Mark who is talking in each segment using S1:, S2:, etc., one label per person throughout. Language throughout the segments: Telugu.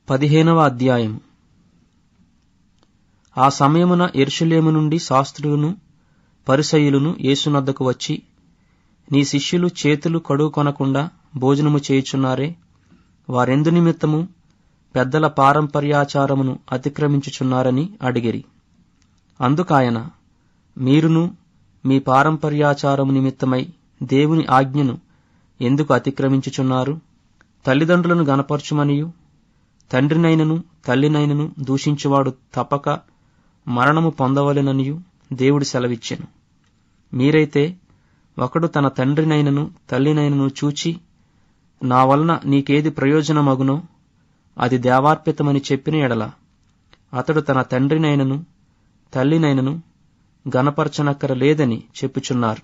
S1: 15వ అధ్యాయము. ఆ సమయమున యెరూషలేము నుండి శాస్త్రులను పరిసయ్యులను యేసునద్దకు వచ్చి, నీ శిష్యులు చేతులు కడుగుకొనకుండా భోజనము చేయుచున్నారే, వారెందు నిమిత్తము పెద్దల పారంపర్యాచారమును అతిక్రమించుచున్నారని అడిగిరి. అందుకాయన, మీరును మీ పారంపర్యాచారము నిమిత్తమై దేవుని ఆజ్ఞను ఎందుకు అతిక్రమించుచున్నారు? తల్లిదండ్రులను గనపరచుమనియు తండ్రినైనను తల్లినైనను దూషించువాడు తప్పక మరణము పొందవలెననియు దేవుడు సెలవిచ్చెను. మీరైతే ఒకడు తన తండ్రినైనను తల్లినైనను చూచి, నా వలన నీకేది ప్రయోజనమగునో అది దేవార్పితమని చెప్పిన ఎడల అతడు తన తండ్రినైనను తల్లినైనను గనపరచనక్కరలేదని చెప్పుచున్నారు.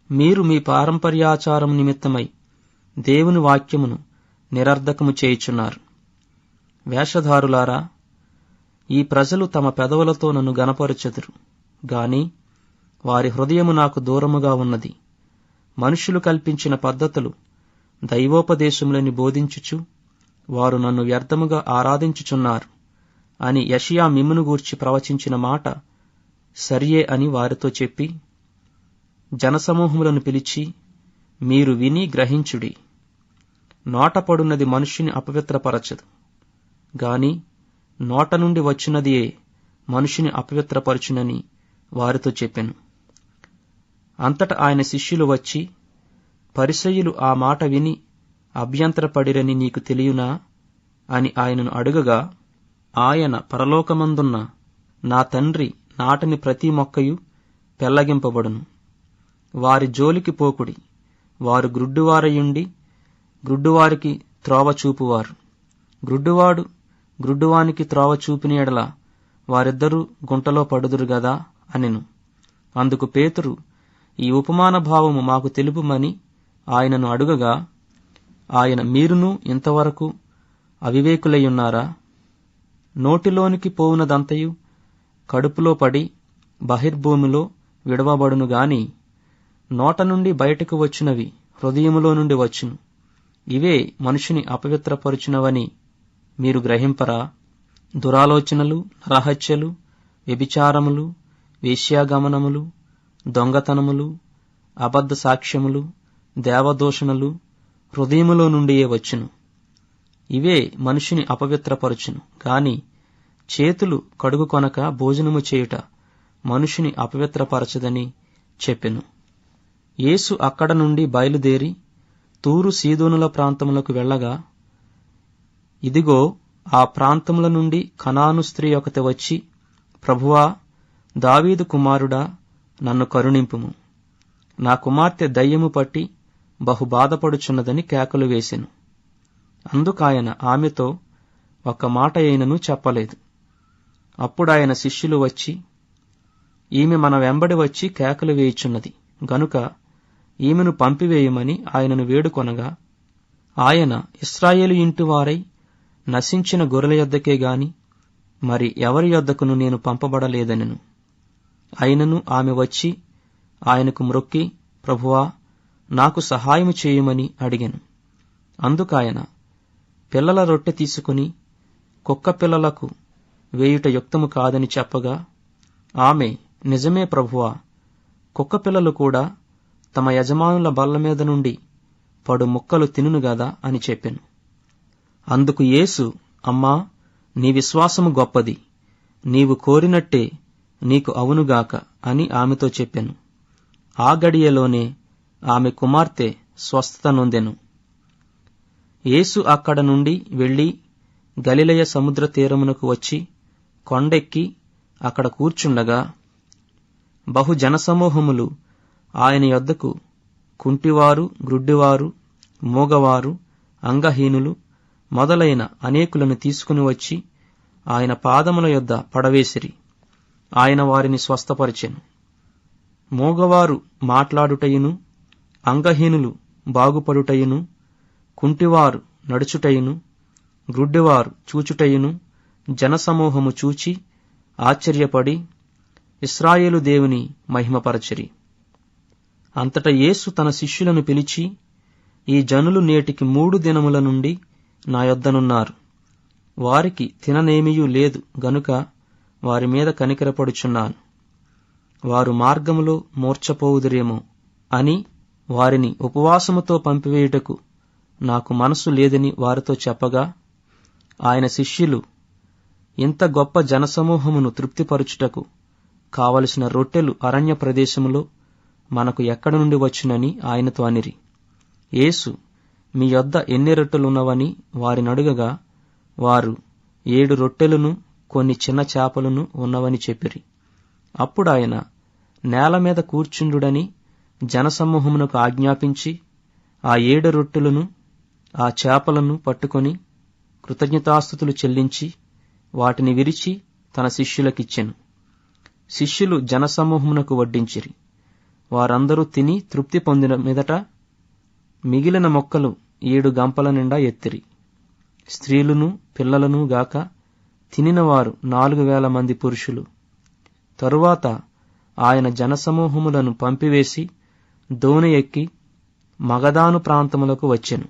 S1: మీరు మీ పారంపర్యాచారం నిమిత్తమై దేవుని వాక్యమును నిరర్ధకము చేయుచున్నారు. వేషధారులారా, ఈ ప్రజలు తమ పెదవులతో నన్ను గనపరచెదరు గాని వారి హృదయము నాకు దూరముగా ఉన్నది. మనుషులు కల్పించిన పద్ధతులు దైవోపదేశములని బోధించుచు వారు నన్ను వ్యర్థముగా ఆరాధించుచున్నారు అని యెషయా మిమ్మును గూర్చి ప్రవచించిన మాట సరియే అని వారితో చెప్పి, జనసమూహములను పిలిచి, మీరు విని గ్రహించుడి. నోటపడున్నది మనుష్యుని అపవిత్రపరచదు గాని నోట నుండి వచ్చినదియే మనుషుని అపవిత్రపరచునని వారితో చెప్పెను. అంతట ఆయన శిష్యులు వచ్చి, పరిసయ్యులు ఆ మాట విని అభ్యంతరపడిరని నీకు తెలియునా అని ఆయనను అడుగగా, ఆయన, పరలోకమందున్న నా తండ్రి నాటని ప్రతి మొక్కయు పెళ్లగింపబడును. వారి జోలికి పోకుడి. వారు గ్రుడ్డివారయుండి గ్రుడ్డివారికి త్రోవ చూపువారు. గ్రుడ్డివాడు గ్రుడ్డివానికి త్రోవ చూపిన ఎడల వారిద్దరూ గుంటలో పడుదురు గదా అనెను. అందుకు పేతురు, ఈ ఉపమాన భావము మాకు తెలుపుమని ఆయనను అడుగగా, ఆయన, మీరును ఇంతవరకు అవివేకులయ్యున్నారా? నోటిలోనికి పోవునదంతయు కడుపులో పడి బహిర్భూమిలో విడవబడును గాని నోట నుండి బయటకు వచ్చినవి హృదయములో నుండి వచ్చును. ఇవే మనుషుని అపవిత్రపరుచునవని మీరు గ్రహింపరా? దురాలోచనలు, నరహత్యలు, వ్యభిచారములు, వేశ్యాగమనములు, దొంగతనములు, అబద్ధ సాక్ష్యములు, దేవదూషణలు హృదయములో నుండియే వచ్చును. ఇవే మనుషుని అపవిత్రపరచును గాని చేతులు కడుగుకొనక భోజనము చేయుట మనుషుని అపవిత్రపరచదని చెప్పెను. యేసు అక్కడ నుండి బయలుదేరి తూరు సీదోనుల ప్రాంతములకు వెళ్ళగా, ఇదిగో ఆ ప్రాంతముల నుండి కనాను స్త్రీ ఒకటి వచ్చి, ప్రభువా, దావీదు కుమారుడా, నన్ను కరుణింపుము, నా కుమార్తె దయ్యము పట్టి బహు బాధపడుచున్నదని కేకలు వేసెను. అందుకాయన ఆమెతో ఒక్క మాట అయినను చెప్పలేదు. అప్పుడాయన శిష్యులు వచ్చి, ఈమె మన వెంబడి వచ్చి కేకలు వేయుచున్నది గనుక ఈమెను పంపివేయమని ఆయనను వేడుకొనగా, ఆయన, ఇశ్రాయేలు ఇంటివారై నశించిన గొర్రెల యొద్దకే గాని మరి ఎవరి యొద్దకును నేను పంపబడలేదనెను. అయినను ఆమె వచ్చి ఆయనకు మ్రొక్కి, ప్రభువా, నాకు సహాయము చేయమని అడిగెను. అందుకాయన, పిల్లల రొట్టె తీసుకుని కుక్క పిల్లలకు వేయుట యుక్తము కాదని చెప్పగా, ఆమె, నిజమే ప్రభువా, కుక్క పిల్లలు కూడా తమ యజమానుల బల్ల మీద నుండి పడు ముక్కలు తినును గదా అని చెప్పెను. అందుకు యేసు, అమ్మా, నీ విశ్వాసము గొప్పది, నీవు కోరినట్టే నీకు అవునుగాక అని ఆమెతో చెప్పెను. ఆ గడియలోనే ఆమె కుమార్తె స్వస్థత నొందెను. యేసు అక్కడ నుండి వెళ్లి గలిలయ సముద్ర తీరమునకు వచ్చి కొండెక్కి అక్కడ కూర్చుండగా, బహు జనసమూహములు ఆయన యొద్దకు కుంటివారు, గ్రుడ్డివారు, మూగవారు, అంగహీనులు మొదలైన అనేకులను తీసుకుని వచ్చి ఆయన పాదముల యొద్ద పడవేసిరి. ఆయన వారిని స్వస్థపరిచెను. మూగవారు మాట్లాడుటయును, అంగహీనులు బాగుపడుటయును, కుంటివారు నడుచుటయును, గ్రుడ్డివారు చూచుటయును జనసమూహము చూచి ఆశ్చర్యపడి ఇశ్రాయేలు దేవుని మహిమపరచిరి. అంతట యేసు తన శిష్యులను పిలిచి, ఈ జనులు నేటికి 3 దినముల నుండి నా యొద్దనున్నారు. వారికి తిననేమియూ లేదు గనుక వారి మీద కనికరపడుచున్నాను. వారు మార్గములో మూర్ఛపోవుదురేమో అని వారిని ఉపవాసముతో పంపివేయుటకు నాకు మనసు లేదని వారితో చెప్పగా, ఆయన శిష్యులు, ఇంత గొప్ప జనసమూహమును తృప్తిపరచుటకు కావలసిన రొట్టెలు అరణ్య ప్రదేశములో మనకు ఎక్కడ నుండి వచ్చునని ఆయనతో అనిరి. యేసు, మీ యొద్ద ఎన్ని రొట్టెలున్నవని వారినడుగగా, వారు 7 రొట్టెలను కొన్ని చిన్న చేపలను ఉన్నవని చెప్పిరి. అప్పుడు ఆయన నేల మీద కూర్చుండుడని జనసమూహమునకు ఆజ్ఞాపించి ఆ 7 రొట్టెలను ఆ చేపలను పట్టుకొని కృతజ్ఞతాస్తుతులు చెల్లించి వాటిని విరిచి తన శిష్యులకిచ్చెను. శిష్యులు జనసమూహమునకు వడ్డించిరి. వారందరూ తిని తృప్తి పొందిన మీదట మిగిలిన మొక్కలు 7 గంపల నిండా ఎత్తిరి. స్త్రీలను పిల్లలను గాక తినినవారు 4,000 మంది పురుషులు. తరువాత ఆయన జనసమూహములను పంపివేసి దోణి ఎక్కి మగదాను ప్రాంతములకు వచ్చెను.